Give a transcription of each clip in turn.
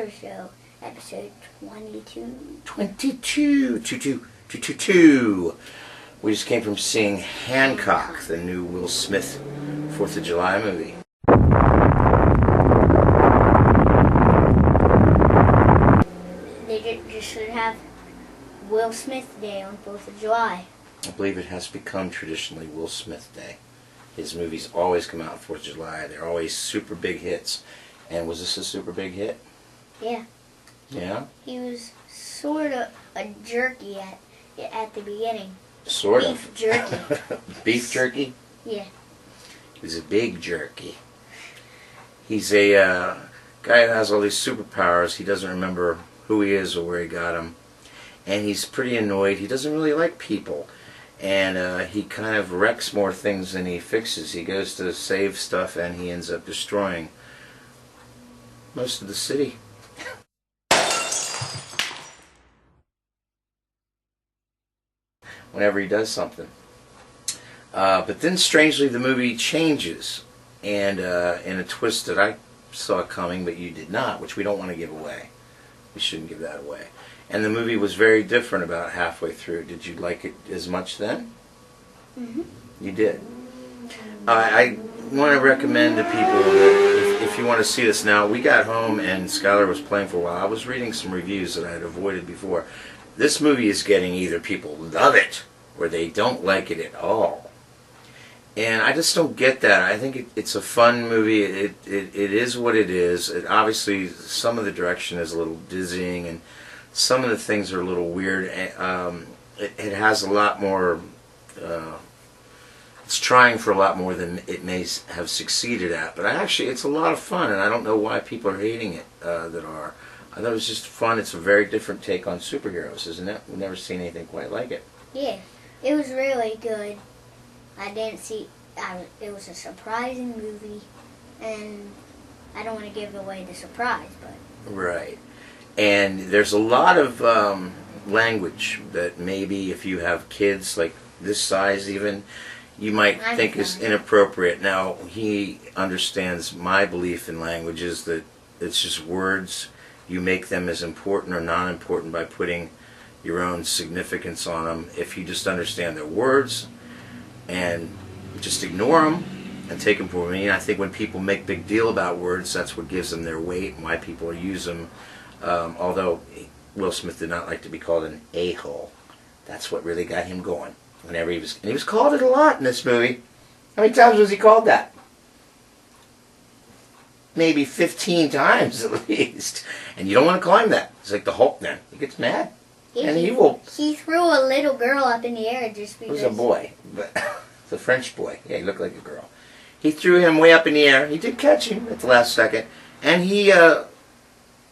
Horror Show, episode 22. 22. We just came from seeing Hancock, the new Will Smith 4th of July movie. They just should have Will Smith Day on 4th of July. I believe it has become traditionally Will Smith Day. His movies always come out on 4th of July. They're always super big hits. And was this a super big hit? Yeah. Yeah? He was sort of a jerky at the beginning. Sort of. Beef jerky. Beef jerky? Yeah. He's a big jerky. He's a guy who has all these superpowers. He doesn't remember who he is or where he got them. And he's pretty annoyed. He doesn't really like people. And he kind of wrecks more things than he fixes. He goes to save stuff and he ends up destroying most of the city. Whenever he does something. But then strangely the movie changes. And in a twist that I saw coming but you did not, which we don't want to give away. We shouldn't give that away. And the movie was very different about halfway through. Did you like it as much then? Mm-hmm. You did. I want to recommend to people that if you want to see this now, we got home and Skylar was playing for a while. I was reading some reviews that I had avoided before. This movie is getting either people love it or they don't like it at all. And I just don't get that. I think it's a fun movie. It is what it is. Obviously, some of the direction is a little dizzying and some of the things are a little weird. It has a lot more, it's trying for a lot more than it may have succeeded at. But it's a lot of fun, and I don't know why people are hating it that are. I thought it was just fun. It's a very different take on superheroes, isn't it? We've never seen anything quite like it. Yeah, it was really good. It was a surprising movie, and I don't want to give away the surprise, but... Right. And there's a lot of language that maybe if you have kids like this size even, you might think is inappropriate. Now, he understands my belief in language is that it's just words. You make them as important or non-important by putting your own significance on them. If you just understand their words and just ignore them and take them for what I mean. I think when people make big deal about words, that's what gives them their weight and why people use them. Although Will Smith did not like to be called an a-hole. That's what really got him going. And he was called it a lot in this movie. How many times was he called that? Maybe 15 times at least. And you don't want to call him that. It's like the Hulk then. He gets mad. Yeah, and he will. He threw a little girl up in the air just because... It was a boy. But it's a French boy. Yeah, he looked like a girl. He threw him way up in the air. He did catch him at the last second. And he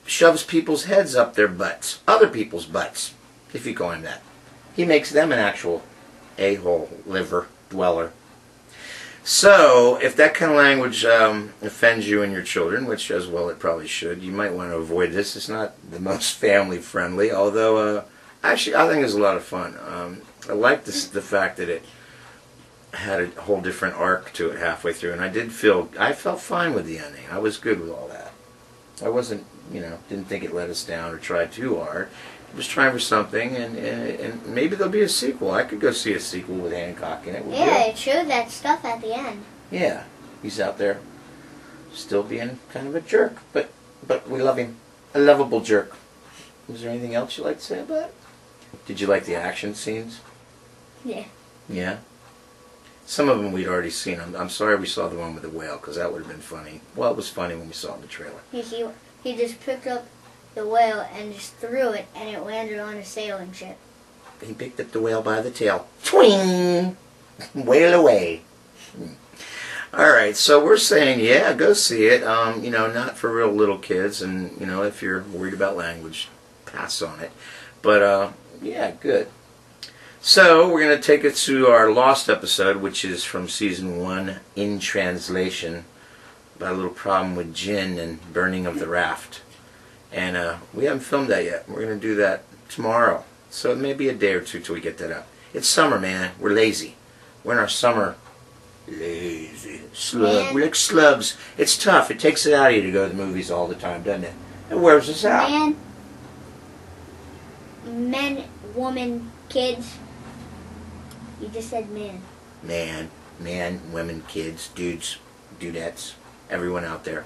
shoves people's heads up their butts. Other people's butts, if you call him that. He makes them an actual a-hole, liver, dweller. So, if that kind of language offends you and your children, which as well it probably should, you might want to avoid this. It's not the most family-friendly, although actually I think it's a lot of fun. I like the fact that it had a whole different arc to it halfway through, and I felt fine with the ending. I was good with all that. I wasn't, didn't think it let us down or tried too hard. It was trying for something, and maybe there'll be a sequel. I could go see a sequel with Hancock in it. Yeah, it showed that stuff at the end. Yeah, he's out there still being kind of a jerk, but we love him. A lovable jerk. Was there anything else you'd like to say about it? Did you like the action scenes? Yeah. Yeah? Some of them we'd already seen. I'm sorry we saw the one with the whale, because that would have been funny. Well, it was funny when we saw it in the trailer. He just picked up the whale and just threw it, and it landed on a sailing ship. He picked up the whale by the tail. Twing! Whale away. Alright, so we're saying, yeah, go see it. Not for real little kids, and, if you're worried about language, pass on it. But, yeah, good. So, we're going to take it to our Lost episode, which is from Season 1, In Translation, about a little problem with gin and burning of the raft. And we haven't filmed that yet. We're going to do that tomorrow. So it may be a day or two till we get that up. It's summer, man. We're lazy. We're in our summer lazy slug. We're like slugs. It's tough. It takes it out of you to go to the movies all the time, doesn't it? It wears us out. Men, woman, kids. You just said man. Man, women, kids, dudes, dudettes, everyone out there.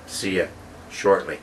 See ya shortly.